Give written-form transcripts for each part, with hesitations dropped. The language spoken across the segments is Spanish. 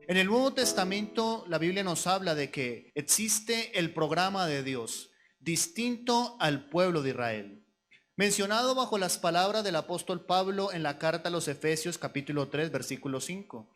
En el Nuevo Testamento la Biblia nos habla de que existe el programa de Dios distinto al pueblo de Israel, mencionado bajo las palabras del apóstol Pablo en la carta a los Efesios capítulo 3 versículo 5,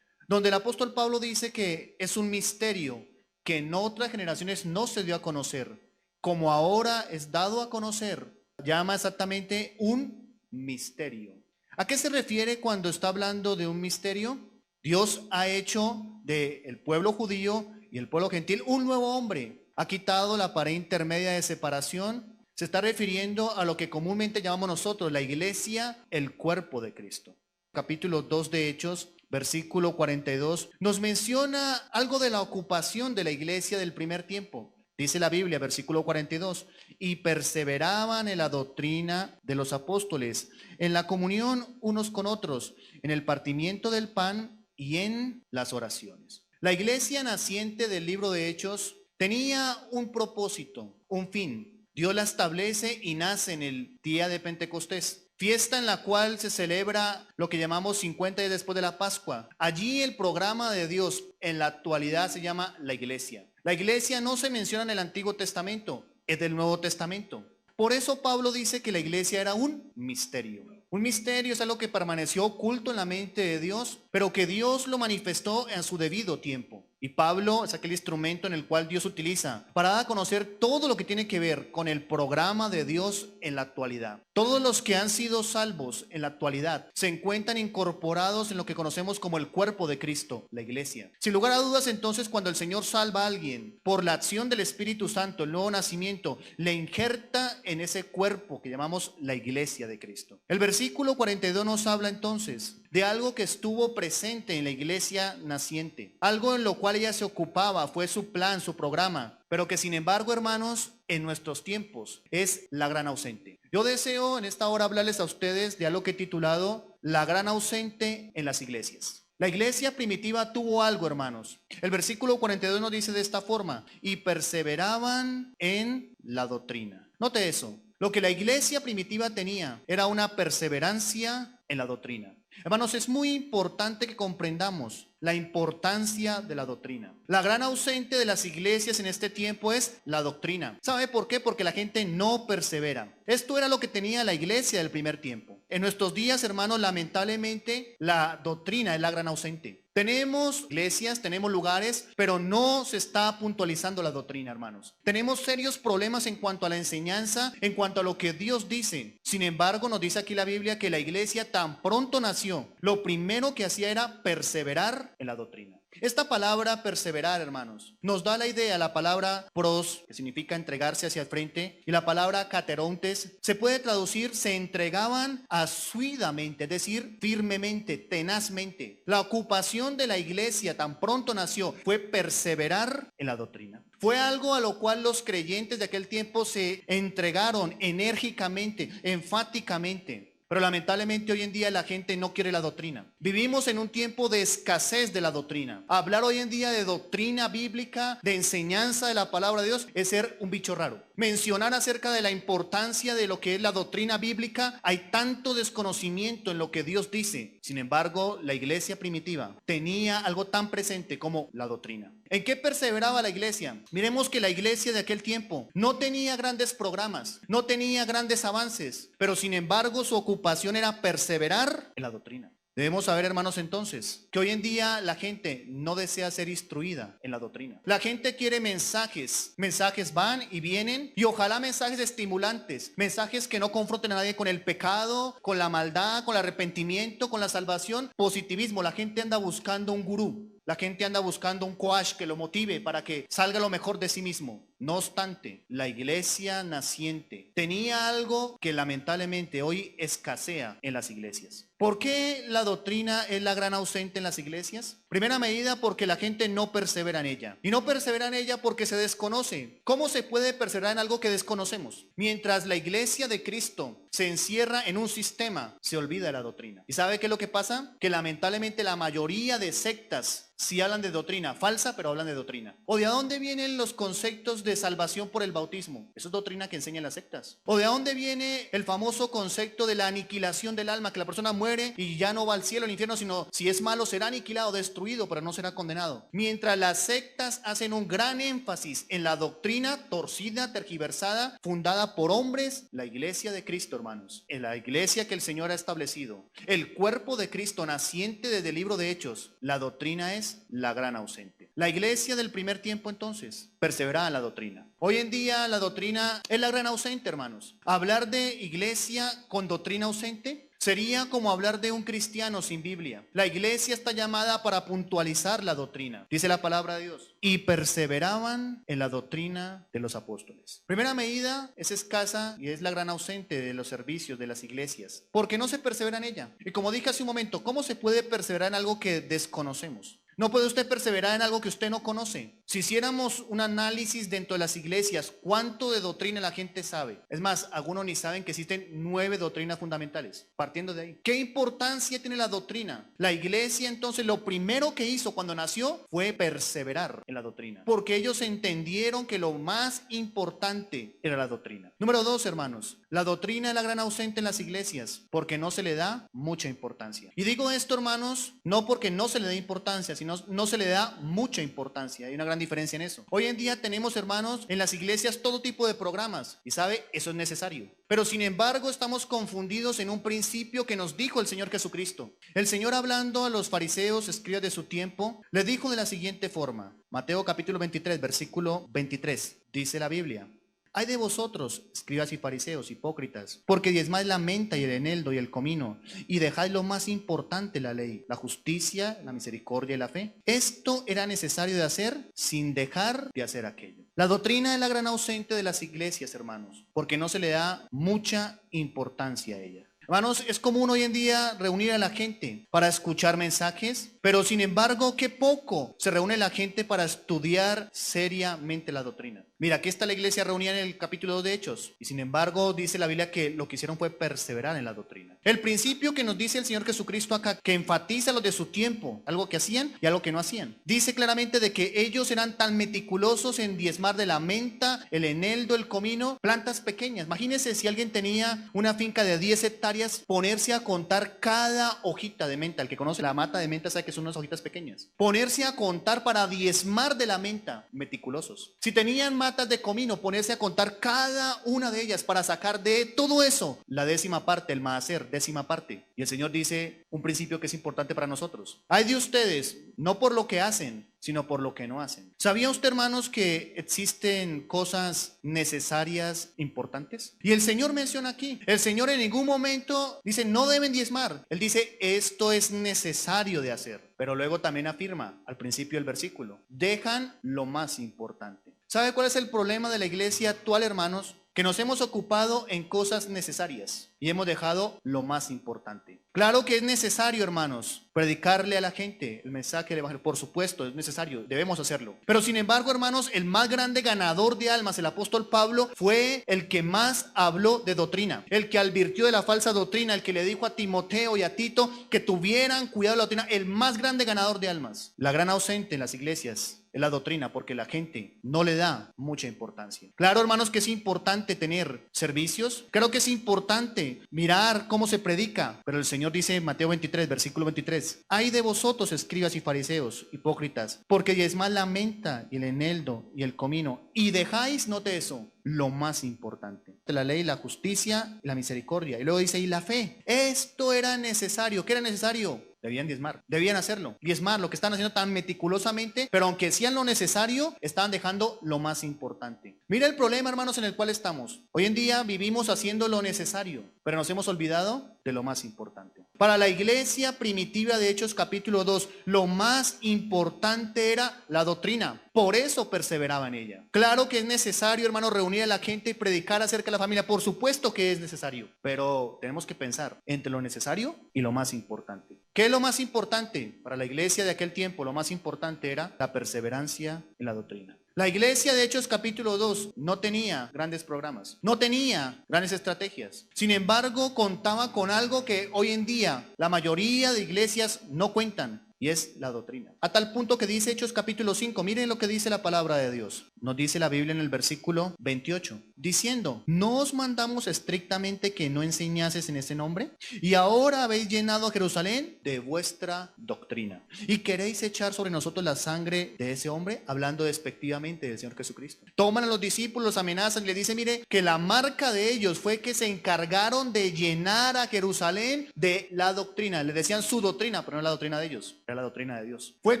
donde el apóstol Pablo dice que es un misterio que en otras generaciones no se dio a conocer, como ahora es dado a conocer. Llama exactamente un misterio. ¿A qué se refiere cuando está hablando de un misterio? Dios ha hecho del pueblo judío y el pueblo gentil un nuevo hombre. Ha quitado la pared intermedia de separación. Se está refiriendo a lo que comúnmente llamamos nosotros la iglesia, el cuerpo de Cristo. Capítulo 2 de Hechos, versículo 42, nos menciona algo de la ocupación de la iglesia del primer tiempo. Dice la Biblia, versículo 42, y perseveraban en la doctrina de los apóstoles, en la comunión unos con otros, en el partimiento del pan y en las oraciones. La iglesia naciente del libro de Hechos tenía un propósito, un fin. Dios la establece y nace en el día de Pentecostés, fiesta en la cual se celebra lo que llamamos 50 días después de la Pascua. Allí el programa de Dios en la actualidad se llama la iglesia. La iglesia no se menciona en el Antiguo Testamento, es del Nuevo Testamento. Por eso Pablo dice que la iglesia era un misterio. Un misterio es algo que permaneció oculto en la mente de Dios, pero que Dios lo manifestó en su debido tiempo. Y Pablo es aquel instrumento en el cual Dios utiliza para dar a conocer todo lo que tiene que ver con el programa de Dios en la actualidad. Todos los que han sido salvos en la actualidad se encuentran incorporados en lo que conocemos como el cuerpo de Cristo, la iglesia. Sin lugar a dudas, entonces, cuando el Señor salva a alguien por la acción del Espíritu Santo, el nuevo nacimiento, le injerta en ese cuerpo que llamamos la iglesia de Cristo. El versículo 42 nos habla entonces de algo que estuvo presente en la iglesia naciente, algo en lo cual ella se ocupaba, fue su plan, su programa, pero que sin embargo, hermanos, en nuestros tiempos es la gran ausente. Yo deseo en esta hora hablarles a ustedes de algo que he titulado La gran ausente en las iglesias. La iglesia primitiva tuvo algo, hermanos. El versículo 42 nos dice de esta forma, y perseveraban en la doctrina. Note eso. Lo que la iglesia primitiva tenía era una perseverancia en la doctrina. Hermanos, es muy importante que comprendamos la importancia de la doctrina. La gran ausente de las iglesias en este tiempo es la doctrina. ¿Sabe por qué? Porque la gente no persevera. Esto era lo que tenía la iglesia del primer tiempo. En nuestros días, hermanos, lamentablemente, la doctrina es la gran ausente. Tenemos iglesias, tenemos lugares, pero no se está puntualizando la doctrina, hermanos. Tenemos serios problemas en cuanto a la enseñanza, en cuanto a lo que Dios dice. Sin embargo, nos dice aquí la Biblia que la iglesia tan pronto nació, lo primero que hacía era perseverar en la doctrina. Esta palabra perseverar, hermanos, nos da la idea, la palabra pros, que significa entregarse hacia el frente, y la palabra caterontes, se puede traducir, se entregaban asiduamente, es decir, firmemente, tenazmente. La ocupación de la iglesia tan pronto nació fue perseverar en la doctrina. Fue algo a lo cual los creyentes de aquel tiempo se entregaron enérgicamente, enfáticamente. Pero lamentablemente hoy en día la gente no quiere la doctrina. Vivimos en un tiempo de escasez de la doctrina. Hablar hoy en día de doctrina bíblica, de enseñanza de la palabra de Dios, es ser un bicho raro. Mencionar acerca de la importancia de lo que es la doctrina bíblica, hay tanto desconocimiento en lo que Dios dice. Sin embargo, la iglesia primitiva tenía algo tan presente como la doctrina. ¿En qué perseveraba la iglesia? Miremos que la iglesia de aquel tiempo no tenía grandes programas, no tenía grandes avances, pero sin embargo su ocupación era perseverar en la doctrina. Debemos saber, hermanos, entonces, que hoy en día la gente no desea ser instruida en la doctrina. La gente quiere mensajes. Mensajes van y vienen, y ojalá mensajes estimulantes, mensajes que no confronten a nadie con el pecado, con la maldad, con el arrepentimiento, con la salvación. Positivismo. La gente anda buscando un gurú. La gente anda buscando un coach que lo motive para que salga lo mejor de sí mismo. No obstante, la iglesia naciente tenía algo que lamentablemente hoy escasea en las iglesias. ¿Por qué la doctrina es la gran ausente en las iglesias? Primera medida, porque la gente no persevera en ella. Y no persevera en ella porque se desconoce. ¿Cómo se puede perseverar en algo que desconocemos? Mientras la iglesia de Cristo se encierra en un sistema, se olvida de la doctrina. ¿Y sabe qué es lo que pasa? Que lamentablemente la mayoría de sectas sí hablan de doctrina falsa, pero hablan de doctrina. ¿O de dónde vienen los conceptos de salvación por el bautismo. Eso es doctrina que enseñan las sectas. ¿O de dónde viene el famoso concepto de la aniquilación del alma? Que la persona muere y ya no va al cielo, al infierno, sino si es malo será aniquilado, destruido, pero no será condenado. Mientras las sectas hacen un gran énfasis en la doctrina torcida, tergiversada, fundada por hombres, la iglesia de Cristo, hermanos, en la iglesia que el Señor ha establecido, el cuerpo de Cristo naciente desde el libro de Hechos, la doctrina es la gran ausente. La iglesia del primer tiempo entonces perseveraba en la doctrina. Hoy en día la doctrina es la gran ausente, hermanos. Hablar de iglesia con doctrina ausente sería como hablar de un cristiano sin Biblia. La iglesia está llamada para puntualizar la doctrina, dice la palabra de Dios, y perseveraban en la doctrina de los apóstoles. Primera medida es escasa y es la gran ausente de los servicios de las iglesias, porque no se persevera en ella. Y como dije hace un momento, ¿cómo se puede perseverar en algo que desconocemos? No puede usted perseverar en algo que usted no conoce. Si hiciéramos un análisis dentro de las iglesias, ¿cuánto de doctrina la gente sabe? Es más, algunos ni saben que existen 9 doctrinas fundamentales. Partiendo de ahí, ¿qué importancia tiene la doctrina? La iglesia entonces lo primero que hizo cuando nació fue perseverar en la doctrina, porque ellos entendieron que lo más importante era la doctrina. Número 2, hermanos, la doctrina es la gran ausente en las iglesias, porque no se le da mucha importancia. Y digo esto, hermanos, no porque no se le dé importancia, sino no se le da mucha importancia. Hay una gran diferencia en eso. Hoy en día tenemos, hermanos, en las iglesias todo tipo de programas, y sabe, eso es necesario. Pero sin embargo estamos confundidos en un principio que nos dijo el Señor Jesucristo. El Señor, hablando a los fariseos, escribas de su tiempo, les dijo de la siguiente forma. Mateo capítulo 23, versículo 23, dice la Biblia: Hay de vosotros, escribas y fariseos, hipócritas, porque diezmáis la menta y el eneldo y el comino, y dejáis lo más importante, la ley, la justicia, la misericordia y la fe. Esto era necesario de hacer sin dejar de hacer aquello. La doctrina es la gran ausente de las iglesias, hermanos, porque no se le da mucha importancia a ella. Hermanos, es común hoy en día reunir a la gente para escuchar mensajes, pero sin embargo, qué poco se reúne la gente para estudiar seriamente la doctrina. Mira, aquí está la iglesia reunida en el capítulo 2 de Hechos, y sin embargo dice la Biblia que lo que hicieron fue perseverar en la doctrina. El principio que nos dice el Señor Jesucristo acá, que enfatiza lo de su tiempo, algo que hacían y algo que no hacían. Dice claramente de que ellos eran tan meticulosos en diezmar de la menta, el eneldo, el comino, plantas pequeñas. Imagínense si alguien tenía una finca de 10 hectáreas, ponerse a contar cada hojita de menta. El que conoce la mata de menta sabe que son unas hojitas pequeñas. Ponerse a contar para diezmar de la menta, meticulosos. Si tenían matas de comino, ponerse a contar cada una de ellas para sacar de todo eso la 10ª parte, el maaser, 10ª parte. Y el Señor dice un principio que es importante para nosotros. Hay de ustedes, no por lo que hacen, sino por lo que no hacen. ¿Sabía usted, hermanos, que existen cosas necesarias importantes? Y el Señor menciona aquí, el Señor en ningún momento dice no deben diezmar. Él dice esto es necesario de hacer. Pero luego también afirma al principio del versículo, dejan lo más importante. ¿Sabe cuál es el problema de la iglesia actual, hermanos? Que nos hemos ocupado en cosas necesarias y hemos dejado lo más importante. Claro que es necesario, hermanos, predicarle a la gente el mensaje del evangelio. Por supuesto, es necesario, debemos hacerlo. Pero sin embargo, hermanos, el más grande ganador de almas, el apóstol Pablo, fue el que más habló de doctrina, el que advirtió de la falsa doctrina, el que le dijo a Timoteo y a Tito que tuvieran cuidado de la doctrina, el más grande ganador de almas. La gran ausente en las iglesias es la doctrina, porque la gente no le da mucha importancia. Claro, hermanos, que es importante tener servicios. Creo que es importante mirar cómo se predica. Pero el Señor dice en Mateo 23, versículo 23, hay de vosotros, escribas y fariseos, hipócritas, porque diezmáis la menta y el eneldo y el comino, y dejáis, note eso, lo más importante, la ley, la justicia, la misericordia. Y luego dice, y la fe. Esto era necesario. ¿Qué era necesario? Debían diezmar, debían hacerlo. Diezmar, lo que están haciendo tan meticulosamente, pero aunque hacían lo necesario, estaban dejando lo más importante. Mira el problema, hermanos, en el cual estamos. Hoy en día vivimos haciendo lo necesario, pero nos hemos olvidado de lo más importante. Para la iglesia primitiva de Hechos capítulo 2, lo más importante era la doctrina. Por eso perseveraba en ella. Claro que es necesario, hermanos, reunir a la gente y predicar acerca de la familia. Por supuesto que es necesario, pero tenemos que pensar entre lo necesario y lo más importante. ¿Qué es lo más importante? Para la iglesia de aquel tiempo, lo más importante era la perseverancia en la doctrina. La iglesia de Hechos capítulo 2 no tenía grandes programas, no tenía grandes estrategias. Sin embargo, contaba con algo que hoy en día la mayoría de iglesias no cuentan. Y es la doctrina. A tal punto que dice Hechos capítulo 5, miren lo que dice la palabra de Dios. Nos dice la Biblia en el versículo 28, diciendo, ¿no os mandamos estrictamente que no enseñases en ese nombre? Y ahora habéis llenado a Jerusalén de vuestra doctrina. ¿Y queréis echar sobre nosotros la sangre de ese hombre? Hablando despectivamente del Señor Jesucristo. Toman a los discípulos, los amenazan y le dicen, mire, que la marca de ellos fue que se encargaron de llenar a Jerusalén de la doctrina. Le decían su doctrina, pero no la doctrina de ellos. Era la doctrina de Dios. Fue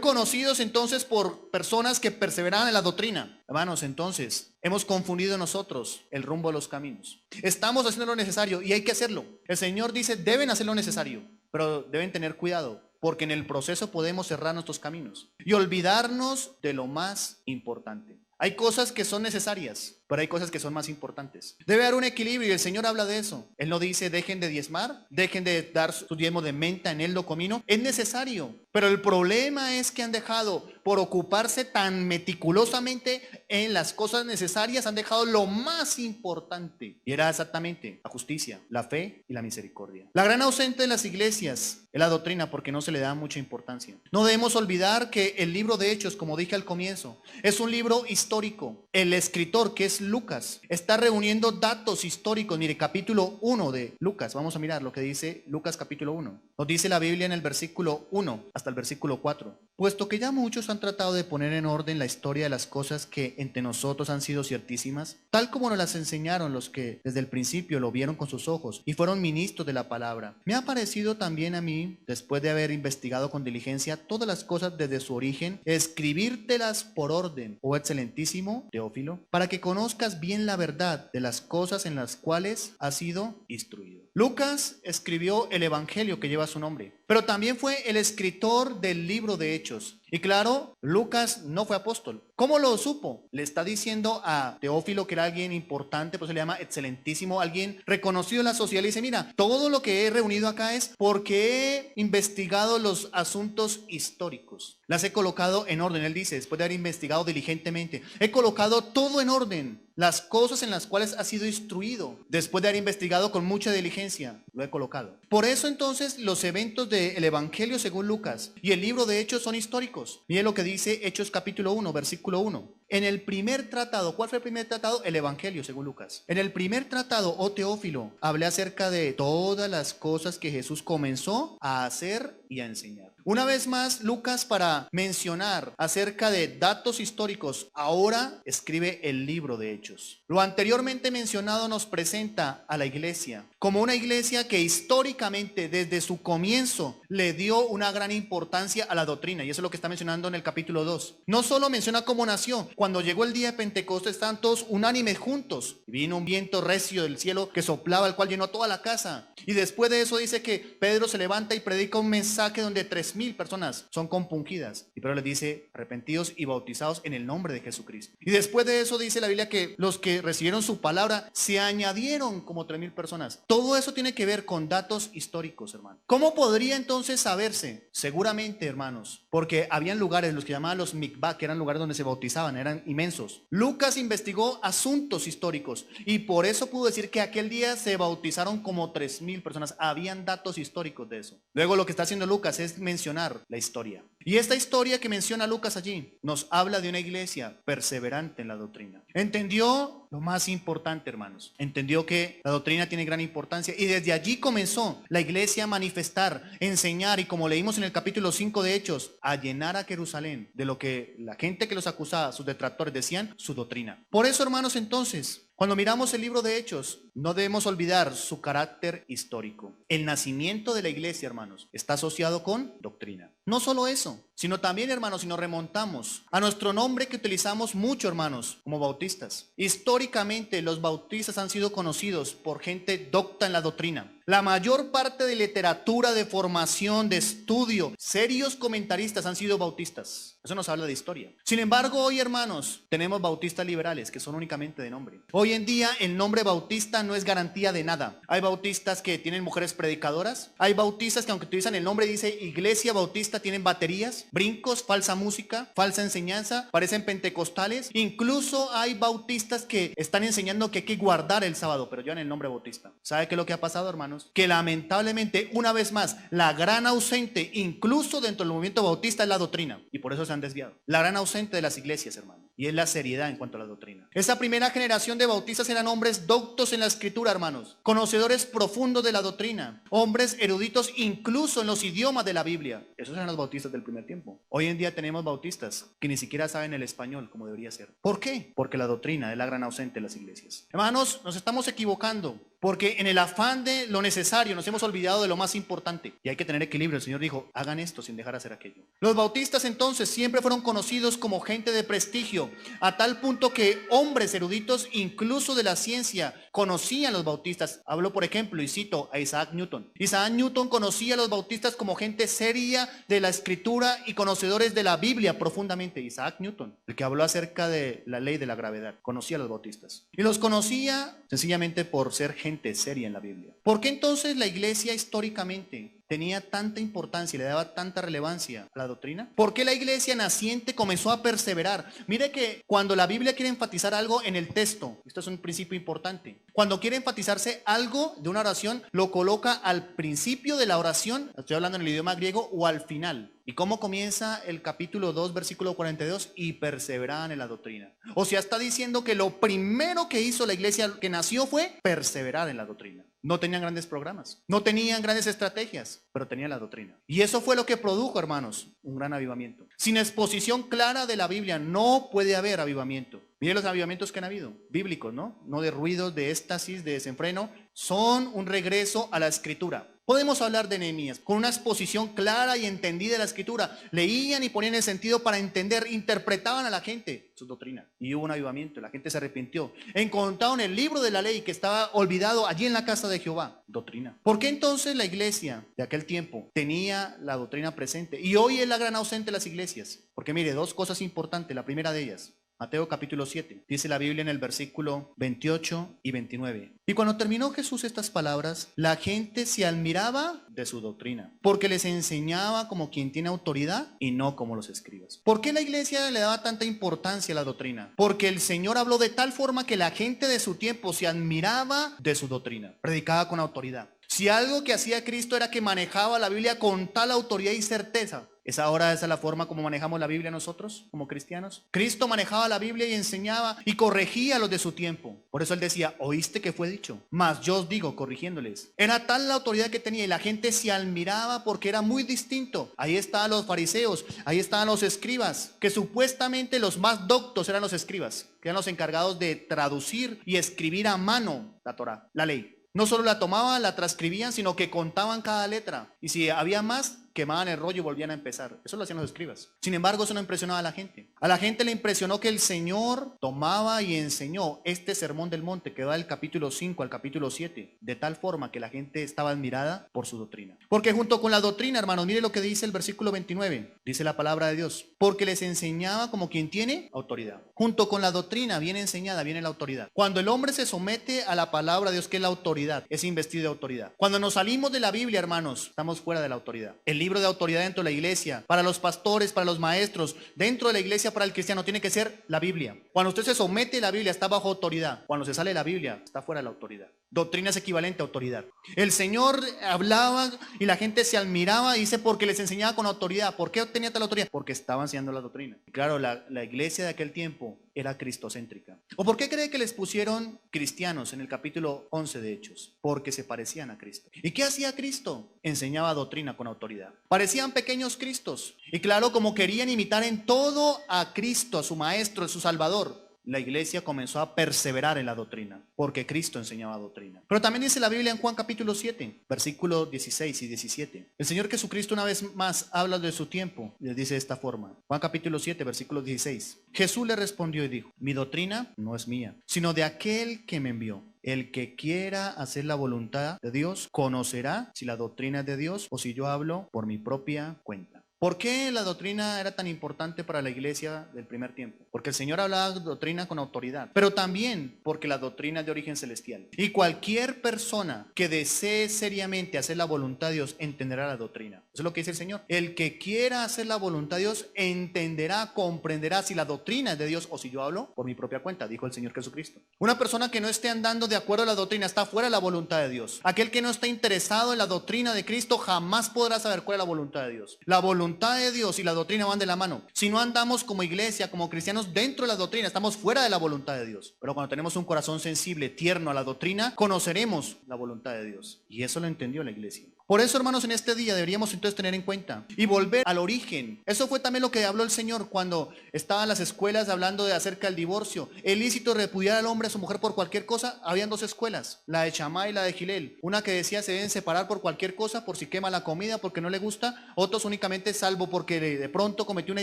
conocidos entonces por personas que perseveraban en la doctrina. Hermanos, entonces, hemos confundido nosotros el rumbo de los caminos. Estamos haciendo lo necesario y hay que hacerlo. El Señor dice, deben hacer lo necesario, pero deben tener cuidado, porque en el proceso podemos cerrar nuestros caminos y olvidarnos de lo más importante. Hay cosas que son necesarias, pero hay cosas que son más importantes. Debe haber un equilibrio y el Señor habla de eso. Él no dice dejen de diezmar, dejen de dar su diezmo de menta, eneldo, comino. Es necesario, pero el problema es que han dejado, por ocuparse tan meticulosamente en las cosas necesarias, han dejado lo más importante. Y era exactamente la justicia, la fe y la misericordia. La gran ausente de las iglesias es la doctrina, porque no se le da mucha importancia. No debemos olvidar que el libro de Hechos, como dije al comienzo, es un libro histórico. El escritor, que es Lucas, está reuniendo datos históricos. Mire, capítulo 1 de Lucas, vamos a mirar lo que dice Lucas capítulo 1. Nos dice la Biblia en el versículo 1 hasta el versículo 4. Puesto que ya muchos han tratado de poner en orden la historia de las cosas que entre nosotros han sido ciertísimas, tal como nos las enseñaron los que desde el principio lo vieron con sus ojos y fueron ministros de la palabra, me ha parecido también a mí, después de haber investigado con diligencia todas las cosas desde su origen, escribírtelas por orden, oh excelentísimo Teófilo, para que conozcas bien la verdad de las cosas en las cuales has sido instruido. Lucas escribió el evangelio que lleva su nombre, pero también fue el escritor del libro de Hechos. Y claro, Lucas no fue apóstol. ¿Cómo lo supo? Le está diciendo a Teófilo, que era alguien importante, pues se le llama excelentísimo, alguien reconocido en la sociedad. Le dice, mira, todo lo que he reunido acá es porque he investigado los asuntos históricos. Las he colocado en orden. Él dice, después de haber investigado diligentemente, he colocado todo en orden. Las cosas en las cuales ha sido instruido, después de haber investigado con mucha diligencia, lo he colocado. Por eso entonces los eventos del Evangelio según Lucas y el libro de Hechos son históricos. Miren lo que dice Hechos capítulo 1, versículo 1. En el primer tratado, ¿cuál fue el primer tratado? El Evangelio según Lucas. En el primer tratado, oh Teófilo, hablé acerca de todas las cosas que Jesús comenzó a hacer y a enseñar. Una vez más, Lucas, para mencionar acerca de datos históricos, ahora escribe el libro de Hechos. Lo anteriormente mencionado nos presenta a la iglesia como una iglesia que históricamente desde su comienzo le dio una gran importancia a la doctrina, y eso es lo que está mencionando en el capítulo 2. No solo menciona cómo nació. Cuando llegó el día de Pentecostés estaban todos unánimes juntos. Vino un viento recio del cielo que soplaba, el cual llenó toda la casa. Y después de eso dice que Pedro se levanta y predica un mensaje donde 3,000 personas son compungidas. Y Pedro les dice, arrepentidos y bautizados en el nombre de Jesucristo. Y después de eso dice la Biblia que los que recibieron su palabra se añadieron como 3,000 personas. Todo eso tiene que ver con datos históricos, hermano. ¿Cómo podría entonces saberse? Seguramente, hermanos, porque habían lugares, los que llamaban los mikvah, que eran lugares donde se bautizaban, eran inmensos. Lucas investigó asuntos históricos y por eso pudo decir que aquel día se bautizaron como 3,000 personas. Habían datos históricos de eso. Luego lo que está haciendo Lucas es mencionar la historia. Y esta historia que menciona Lucas allí nos habla de una iglesia perseverante en la doctrina. Entendió lo más importante, hermanos. Entendió que la doctrina tiene gran importancia y desde allí comenzó la iglesia a manifestar, enseñar y, como leímos en el capítulo 5 de Hechos, a llenar a Jerusalén de lo que la gente que los acusaba, sus detractores, decían, su doctrina. Por eso, hermanos, entonces, cuando miramos el libro de Hechos, no debemos olvidar su carácter histórico. El nacimiento de la iglesia, hermanos, está asociado con doctrina. No solo eso, sino también, hermanos, si nos remontamos a nuestro nombre que utilizamos mucho, hermanos, como bautistas. Históricamente, los bautistas han sido conocidos por gente docta en la doctrina. La mayor parte de literatura, de formación, de estudio, serios comentaristas han sido bautistas. Eso nos habla de historia. Sin embargo, hoy, hermanos, tenemos bautistas liberales que son únicamente de nombre. Hoy en día el nombre bautista no es garantía de nada. Hay bautistas que tienen mujeres predicadoras. Hay bautistas que aunque utilizan el nombre dice Iglesia Bautista, tienen baterías, brincos, falsa música, falsa enseñanza, parecen pentecostales. Incluso hay bautistas que están enseñando que hay que guardar el sábado, pero llevan el nombre bautista. ¿Sabe qué es lo que ha pasado, hermanos? Que lamentablemente, una vez más, la gran ausente, incluso dentro del movimiento bautista, es la doctrina. Y por eso se han desviado. La gran ausente de las iglesias, hermano. Y es la seriedad en cuanto a la doctrina. Esa primera generación de bautistas eran hombres doctos en la escritura, hermanos. Conocedores profundos de la doctrina. Hombres eruditos incluso en los idiomas de la Biblia. Esos eran los bautistas del primer tiempo. Hoy en día tenemos bautistas que ni siquiera saben el español como debería ser. ¿Por qué? Porque la doctrina es la gran ausente de las iglesias. Hermanos, nos estamos equivocando. Porque en el afán de lo necesario nos hemos olvidado de lo más importante. Y hay que tener equilibrio. El Señor dijo, hagan esto sin dejar hacer aquello. Los bautistas entonces siempre fueron conocidos como gente de prestigio. A tal punto que hombres eruditos, incluso de la ciencia, conocían a los bautistas. Hablo, por ejemplo, y cito a Isaac Newton. Isaac Newton conocía a los bautistas como gente seria de la escritura y conocedores de la Biblia profundamente. Isaac Newton, el que habló acerca de la ley de la gravedad, conocía a los bautistas. Y los conocía sencillamente por ser gente seria en la Biblia. ¿Por qué entonces la iglesia históricamente tenía tanta importancia y le daba tanta relevancia a la doctrina? ¿Por qué la iglesia naciente comenzó a perseverar? Mire que cuando la Biblia quiere enfatizar algo en el texto, esto es un principio importante, cuando quiere enfatizarse algo de una oración, lo coloca al principio de la oración, estoy hablando en el idioma griego, o al final. ¿Y cómo comienza el capítulo 2, versículo 42? Y perseveraban en la doctrina. O sea, está diciendo que lo primero que hizo la iglesia que nació fue perseverar en la doctrina. No tenían grandes programas, no tenían grandes estrategias, pero tenían la doctrina. Y eso fue lo que produjo, hermanos, un gran avivamiento. Sin exposición clara de la Biblia no puede haber avivamiento. Miren los avivamientos que han habido, bíblicos, ¿no? No de ruidos, de éxtasis, de desenfreno. Son un regreso a la escritura. Podemos hablar de Nehemías con una exposición clara y entendida de la escritura. Leían y ponían el sentido para entender, interpretaban a la gente su doctrina. Y hubo un avivamiento, la gente se arrepintió. Encontraron el libro de la ley que estaba olvidado allí en la casa de Jehová. Doctrina. ¿Por qué entonces la iglesia de aquel tiempo tenía la doctrina presente? Y hoy es la gran ausente de las iglesias. Porque mire, dos cosas importantes. La primera de ellas, Mateo capítulo 7, dice la Biblia en el versículo 28 y 29. Y cuando terminó Jesús estas palabras, la gente se admiraba de su doctrina, porque les enseñaba como quien tiene autoridad y no como los escribas. ¿Por qué la iglesia le daba tanta importancia a la doctrina? Porque el Señor habló de tal forma que la gente de su tiempo se admiraba de su doctrina, predicaba con autoridad. Si algo que hacía Cristo era que manejaba la Biblia con tal autoridad y certeza, esa es la forma como manejamos la Biblia nosotros como cristianos. Cristo manejaba la Biblia y enseñaba y corregía a los de su tiempo. Por eso él decía, ¿oíste que fue dicho? Mas yo os digo, corrigiéndoles. Era tal la autoridad que tenía y la gente se admiraba porque era muy distinto. Ahí estaban los fariseos, ahí estaban los escribas, que supuestamente los más doctos eran los escribas, que eran los encargados de traducir y escribir a mano la Torá, la ley. No solo la tomaban, la transcribían, sino que contaban cada letra. Y si había más, quemaban el rollo y volvían a empezar. Eso lo hacían los escribas. Sin embargo, eso no impresionaba a la gente. A la gente le impresionó que el Señor tomaba y enseñó este sermón del monte que va del capítulo 5 al capítulo 7, de tal forma que la gente estaba admirada por su doctrina. Porque junto con la doctrina, hermanos, mire lo que dice el versículo 29. Dice la palabra de Dios. Porque les enseñaba como quien tiene autoridad. Junto con la doctrina bien enseñada viene la autoridad. Cuando el hombre se somete a la palabra de Dios, que es la autoridad, es investido de autoridad. Cuando nos salimos de la Biblia, hermanos, estamos fuera de la autoridad. El libro de autoridad dentro de la iglesia, para los pastores, para los maestros, dentro de la iglesia, para el cristiano, tiene que ser la Biblia. Cuando usted se somete a la Biblia, está bajo autoridad. Cuando se sale de la Biblia, está fuera de la autoridad. Doctrina es equivalente a autoridad. El Señor hablaba y la gente se admiraba, dice, porque les enseñaba con autoridad. ¿Por qué tenía tal autoridad? Porque estaban enseñando la doctrina. Y claro, la iglesia de aquel tiempo era cristocéntrica. ¿O por qué cree que les pusieron cristianos en el capítulo 11 de Hechos? Porque se parecían a Cristo. ¿Y qué hacía Cristo? Enseñaba doctrina con autoridad. Parecían pequeños Cristos. Y claro, como querían imitar en todo a Cristo, a su maestro, a su Salvador, la iglesia comenzó a perseverar en la doctrina, porque Cristo enseñaba doctrina. Pero también dice la Biblia en Juan capítulo 7, versículos 16 y 17. El Señor Jesucristo una vez más habla de su tiempo, les dice de esta forma. Juan capítulo 7, versículo 16. Jesús le respondió y dijo: mi doctrina no es mía, sino de aquel que me envió. El que quiera hacer la voluntad de Dios conocerá si la doctrina es de Dios o si yo hablo por mi propia cuenta. ¿Por qué la doctrina era tan importante para la iglesia del primer tiempo? Porque el Señor hablaba de doctrina con autoridad, pero también porque la doctrina es de origen celestial. Y cualquier persona que desee seriamente hacer la voluntad de Dios entenderá la doctrina. Eso es lo que dice el Señor. El que quiera hacer la voluntad de Dios entenderá, comprenderá si la doctrina es de Dios o si yo hablo por mi propia cuenta, dijo el Señor Jesucristo. Una persona que no esté andando de acuerdo a la doctrina está fuera de la voluntad de Dios. Aquel que no está interesado en la doctrina de Cristo jamás podrá saber cuál es la voluntad de Dios. La voluntad de Dios y la doctrina van de la mano. Si no andamos como iglesia, como cristianos dentro de la doctrina, estamos fuera de la voluntad de Dios. Pero cuando tenemos un corazón sensible, tierno a la doctrina, conoceremos la voluntad de Dios. Y eso lo entendió la iglesia. Por eso, hermanos, en este día deberíamos entonces tener en cuenta y volver al origen. Eso fue también lo que habló el Señor cuando estaba en las escuelas hablando de acerca del divorcio. El lícito de repudiar al hombre a su mujer por cualquier cosa. Habían dos escuelas, la de Shammai y la de Gilel. Una que decía se deben separar por cualquier cosa, por si quema la comida, porque no le gusta. Otros únicamente salvo porque de pronto cometió una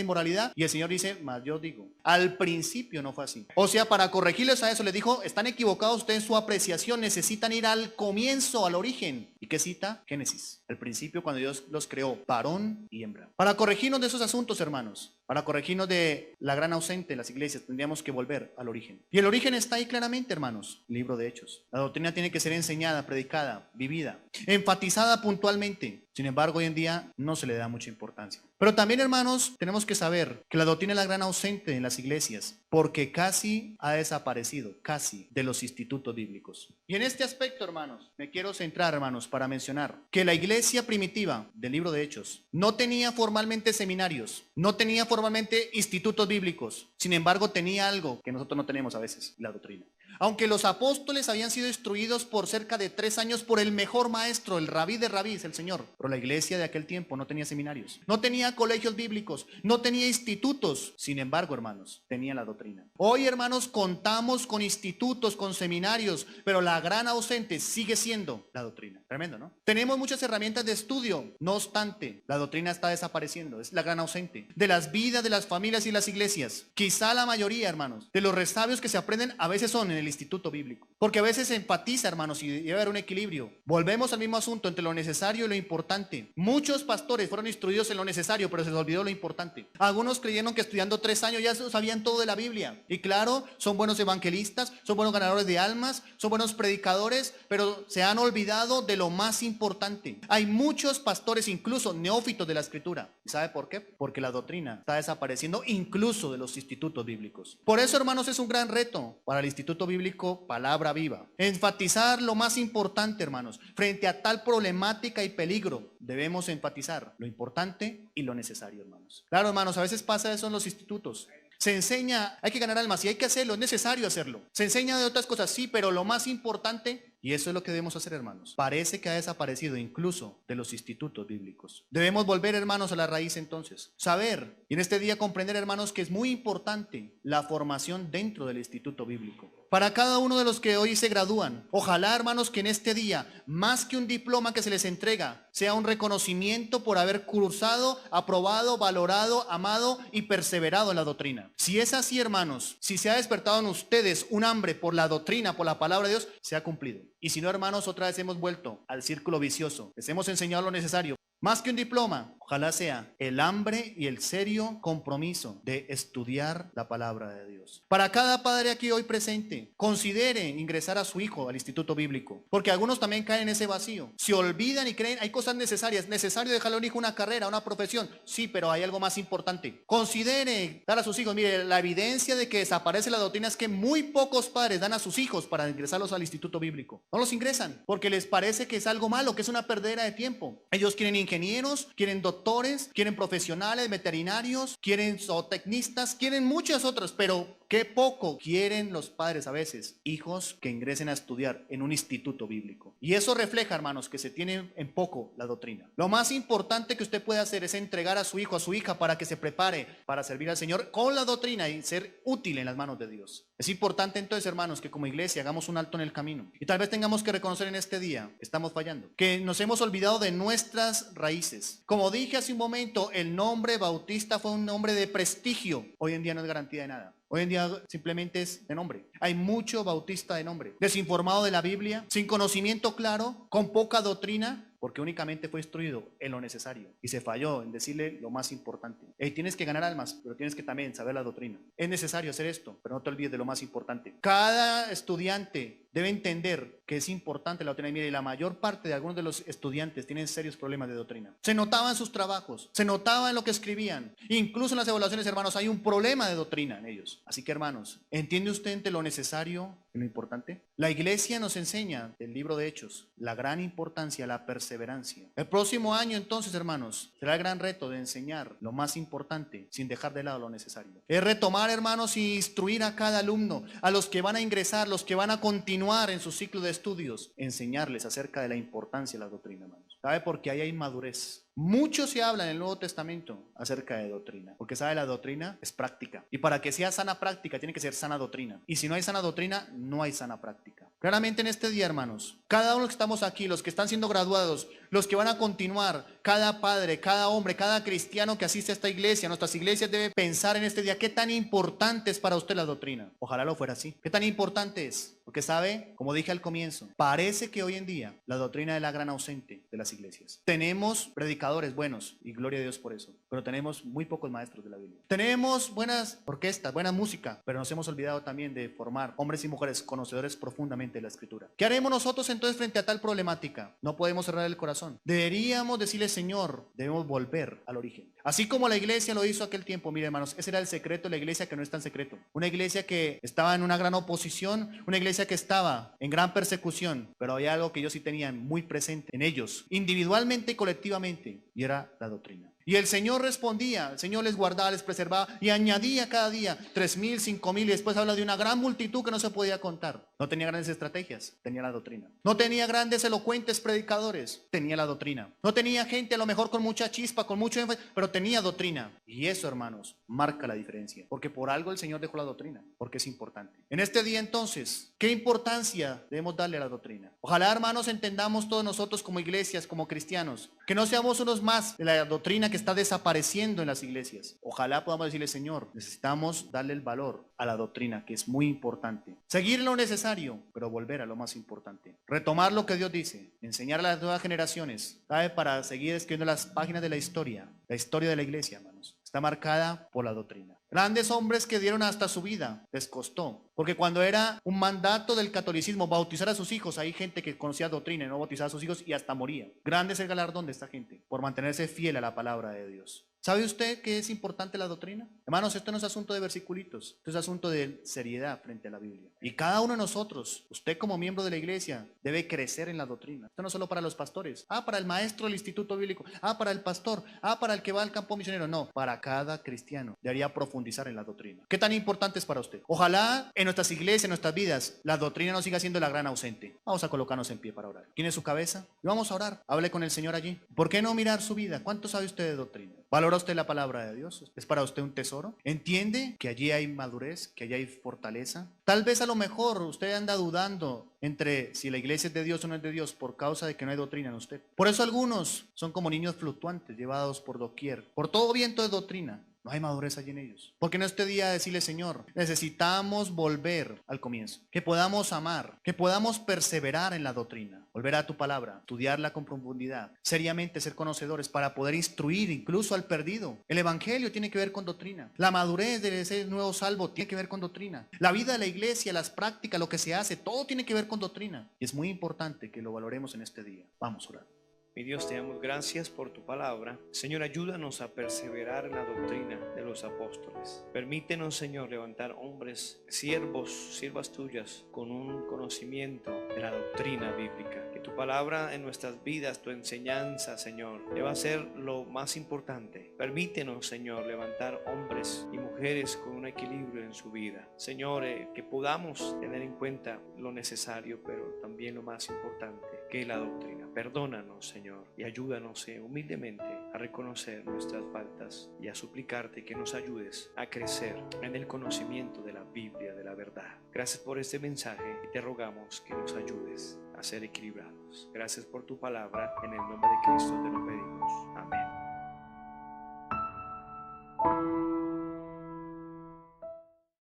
inmoralidad. Y el Señor dice: mas yo digo, al principio no fue así. O sea, para corregirles a eso, les dijo: están equivocados ustedes en su apreciación, necesitan ir al comienzo, al origen. ¿Y qué cita? Génesis. El principio, cuando Dios los creó, varón y hembra. Para corregirnos de esos asuntos, hermanos, para corregirnos de la gran ausente en las iglesias, tendríamos que volver al origen. Y el origen está ahí claramente, hermanos, libro de Hechos. La doctrina tiene que ser enseñada, predicada, vivida, enfatizada puntualmente. Sin embargo, hoy en día no se le da mucha importancia. Pero también, hermanos, tenemos que saber que la doctrina es la gran ausente en las iglesias, porque casi ha desaparecido, casi, de los institutos bíblicos. Y en este aspecto, hermanos, me quiero centrar, hermanos, para mencionar que la iglesia primitiva del libro de Hechos no tenía formalmente seminarios, no tenía formalmente institutos bíblicos. Sin embargo, tenía algo que nosotros no tenemos a veces: la doctrina. Aunque los apóstoles habían sido instruidos por cerca de 3 años por el mejor maestro, el rabí de rabís, el Señor. Pero la iglesia de aquel tiempo no tenía seminarios, no tenía colegios bíblicos, no tenía institutos. Sin embargo, hermanos, tenía la doctrina. Hoy, hermanos, contamos con institutos, con seminarios, pero la gran ausente sigue siendo la doctrina. Tremendo, ¿no? Tenemos muchas herramientas de estudio, no obstante, la doctrina está desapareciendo. Es la gran ausente de las vidas, de las familias y las iglesias. Quizá la mayoría, hermanos, de los resabios que se aprenden a veces son en el instituto bíblico, porque a veces se enfatiza, hermanos, y debe haber un equilibrio. Volvemos al mismo asunto entre lo necesario y lo importante. Muchos pastores fueron instruidos en lo necesario, pero se les olvidó lo importante. Algunos creyeron que estudiando 3 años ya sabían todo de la Biblia, y claro, son buenos evangelistas, son buenos ganadores de almas, son buenos predicadores, pero se han olvidado de lo más importante. Hay muchos pastores, incluso neófitos de la escritura. ¿Y sabe por qué? Porque la doctrina está desapareciendo incluso de los institutos bíblicos. Por eso, hermanos, es un gran reto para el instituto bíblico Palabra Viva enfatizar lo más importante, hermanos. Frente a tal problemática y peligro, debemos enfatizar lo importante y lo necesario, hermanos. Claro, hermanos, a veces pasa eso en los institutos. Se enseña, hay que ganar almas y hay que hacerlo, es necesario hacerlo. Se enseña de otras cosas, sí, pero lo más importante, y eso es lo que debemos hacer, hermanos, parece que ha desaparecido incluso de los institutos bíblicos. Debemos volver, hermanos, a la raíz entonces. Saber, y en este día comprender, hermanos, que es muy importante la formación dentro del instituto bíblico. Para cada uno de los que hoy se gradúan, ojalá, hermanos, que en este día, más que un diploma que se les entrega, sea un reconocimiento por haber cursado, aprobado, valorado, amado y perseverado en la doctrina. Si es así, hermanos, si se ha despertado en ustedes un hambre por la doctrina, por la palabra de Dios, se ha cumplido. Y si no, hermanos, otra vez hemos vuelto al círculo vicioso. Les hemos enseñado lo necesario. Más que un diploma, ojalá sea el hambre y el serio compromiso de estudiar la palabra de Dios. Para cada padre aquí hoy presente, considere ingresar a su hijo al instituto bíblico, porque algunos también caen en ese vacío. Se olvidan y creen, hay cosas necesarias. ¿Necesario dejarle a un hijo una carrera, una profesión? Sí, pero hay algo más importante. Considere dar a sus hijos. Mire, la evidencia de que desaparece la doctrina es que muy pocos padres dan a sus hijos para ingresarlos al instituto bíblico. No los ingresan porque les parece que es algo malo, que es una perdera de tiempo. Ellos quieren ingenieros, quieren doctores, quieren profesionales, veterinarios, quieren zootecnistas, quieren muchas otras, pero Qué poco quieren los padres a veces, hijos que ingresen a estudiar en un instituto bíblico. Y eso refleja, hermanos, que se tiene en poco la doctrina. Lo más importante que usted puede hacer es entregar a su hijo, a su hija, para que se prepare para servir al Señor con la doctrina y ser útil en las manos de Dios. Es importante entonces, hermanos, que como iglesia hagamos un alto en el camino. Y tal vez tengamos que reconocer en este día que estamos fallando, que nos hemos olvidado de nuestras raíces. Como dije hace un momento, el nombre Bautista fue un nombre de prestigio. Hoy en día no es garantía de nada. Hoy en día simplemente es de nombre. Hay mucho bautista de nombre, desinformado de la Biblia, sin conocimiento claro, con poca doctrina, porque únicamente fue instruido en lo necesario y se falló en decirle lo más importante. Tienes que ganar almas, pero tienes que también saber la doctrina. Es necesario hacer esto, pero no te olvides de lo más importante. Cada estudiante debe entender que es importante la doctrina. Y mire, la mayor parte de algunos de los estudiantes tienen serios problemas de doctrina. Se notaba en sus trabajos, se notaba en lo que escribían. Incluso en las evaluaciones, hermanos, hay un problema de doctrina en ellos. Así que, hermanos, ¿entiende usted entre lo necesario y lo importante? La iglesia nos enseña, el libro de Hechos, la gran importancia, la perseverancia. El próximo año, entonces, hermanos, será el gran reto de enseñar lo más importante sin dejar de lado lo necesario. Es retomar, hermanos, y instruir a cada alumno, a los que van a ingresar, los que van a continuar en su ciclo de estudios, enseñarles acerca de la importancia de la doctrina, hermanos. ¿Sabe? Porque ahí hay inmadurez. Mucho se habla en el Nuevo Testamento acerca de doctrina, porque sabe, la doctrina es práctica. Y para que sea sana práctica, tiene que ser sana doctrina. Y si no hay sana doctrina, no hay sana práctica. Claramente en este día, hermanos, cada uno que estamos aquí, los que están siendo graduados, los que van a continuar, cada padre, cada hombre, cada cristiano que asiste a esta iglesia, nuestras iglesias, debe pensar en este día qué tan importante es para usted la doctrina. Ojalá lo fuera así. ¿Qué tan importante es? Porque sabe, como dije al comienzo, parece que hoy en día la doctrina es la gran ausente de las iglesias. Tenemos predicadores buenos y gloria a Dios por eso, pero tenemos muy pocos maestros de la Biblia. Tenemos buenas orquestas, buena música, pero nos hemos olvidado también de formar hombres y mujeres conocedores profundamente de la Escritura. ¿Qué haremos nosotros entonces frente a tal problemática? No podemos cerrar el corazón. Deberíamos decirle, Señor, debemos volver al origen. Así como la iglesia lo hizo aquel tiempo. Mire, hermanos, ese era el secreto de la iglesia, que no es tan secreto. Una iglesia que estaba en una gran oposición, una iglesia que estaba en gran persecución, pero había algo que ellos sí tenían muy presente en ellos, individualmente y colectivamente, y era la doctrina. Y el Señor respondía, el Señor les guardaba, les preservaba y añadía cada día 3,000, 5,000, y después habla de una gran multitud que no se podía contar. No tenía grandes estrategias, tenía la doctrina. No tenía grandes elocuentes predicadores, tenía la doctrina. No tenía gente a lo mejor con mucha chispa, con mucho énfasis, pero tenía doctrina. Y eso, hermanos, marca la diferencia, porque por algo el Señor dejó la doctrina, porque es importante. En este día entonces, ¿qué importancia debemos darle a la doctrina? Ojalá, hermanos, entendamos todos nosotros como iglesias, como cristianos, que no seamos unos más de la doctrina que está desapareciendo en las iglesias. Ojalá podamos decirle, Señor, necesitamos darle el valor a la doctrina, que es muy importante. Seguir lo necesario, pero volver a lo más importante. Retomar lo que Dios dice, enseñar a las nuevas generaciones, ¿sabe? Para seguir escribiendo las páginas de la historia de la iglesia, hermanos. Está marcada por la doctrina. Grandes hombres que dieron hasta su vida, les costó. Porque cuando era un mandato del catolicismo bautizar a sus hijos, hay gente que conocía doctrina y no bautizaba a sus hijos y hasta moría. Grande es el galardón de esta gente por mantenerse fiel a la palabra de Dios. ¿Sabe usted que es importante la doctrina? Hermanos, esto no es asunto de versiculitos, esto es asunto de seriedad frente a la Biblia. Y cada uno de nosotros, usted como miembro de la iglesia, debe crecer en la doctrina. Esto no es solo para los pastores, para el maestro del instituto bíblico, para el pastor, para el que va al campo misionero. No, para cada cristiano debería profundizar en la doctrina. ¿Qué tan importante es para usted? Ojalá en nuestras iglesias, en nuestras vidas, la doctrina no siga siendo la gran ausente. Vamos a colocarnos en pie para orar. ¿Tiene su cabeza? Y vamos a orar. Hable con el Señor allí. ¿Por qué no mirar su vida? ¿Cuánto sabe usted de doctrina? ¿Valora usted la palabra de Dios? ¿Es para usted un tesoro? ¿Entiende que allí hay madurez, que allí hay fortaleza? Tal vez a lo mejor usted anda dudando entre si la iglesia es de Dios o no es de Dios por causa de que no hay doctrina en usted. Por eso algunos son como niños fluctuantes, llevados por doquier, por todo viento de doctrina. No hay madurez allí en ellos. Porque en este día decirle, Señor, necesitamos volver al comienzo. Que podamos amar, que podamos perseverar en la doctrina. Volver a tu palabra, estudiarla con profundidad. Seriamente ser conocedores para poder instruir incluso al perdido. El evangelio tiene que ver con doctrina. La madurez de ese nuevo salvo tiene que ver con doctrina. La vida de la iglesia, las prácticas, lo que se hace, todo tiene que ver con doctrina. Y es muy importante que lo valoremos en este día. Vamos a orar. Mi Dios, te damos gracias por tu palabra. Señor, ayúdanos a perseverar en la doctrina de los apóstoles. Permítenos, Señor, levantar hombres, siervas tuyas, con un conocimiento de la doctrina bíblica. Que tu palabra en nuestras vidas, tu enseñanza, Señor, deba ser lo más importante. Permítenos, Señor, levantar hombres y mujeres con un equilibrio en su vida. Señor, que podamos tener en cuenta lo necesario, pero también lo más importante, que es la doctrina. Perdónanos, Señor, y ayúdanos humildemente a reconocer nuestras faltas y a suplicarte que nos ayudes a crecer en el conocimiento de la Biblia, de la verdad. Gracias por este mensaje y te rogamos que nos ayudes a ser equilibrados. Gracias por tu palabra. En el nombre de Cristo te lo pedimos. Amén.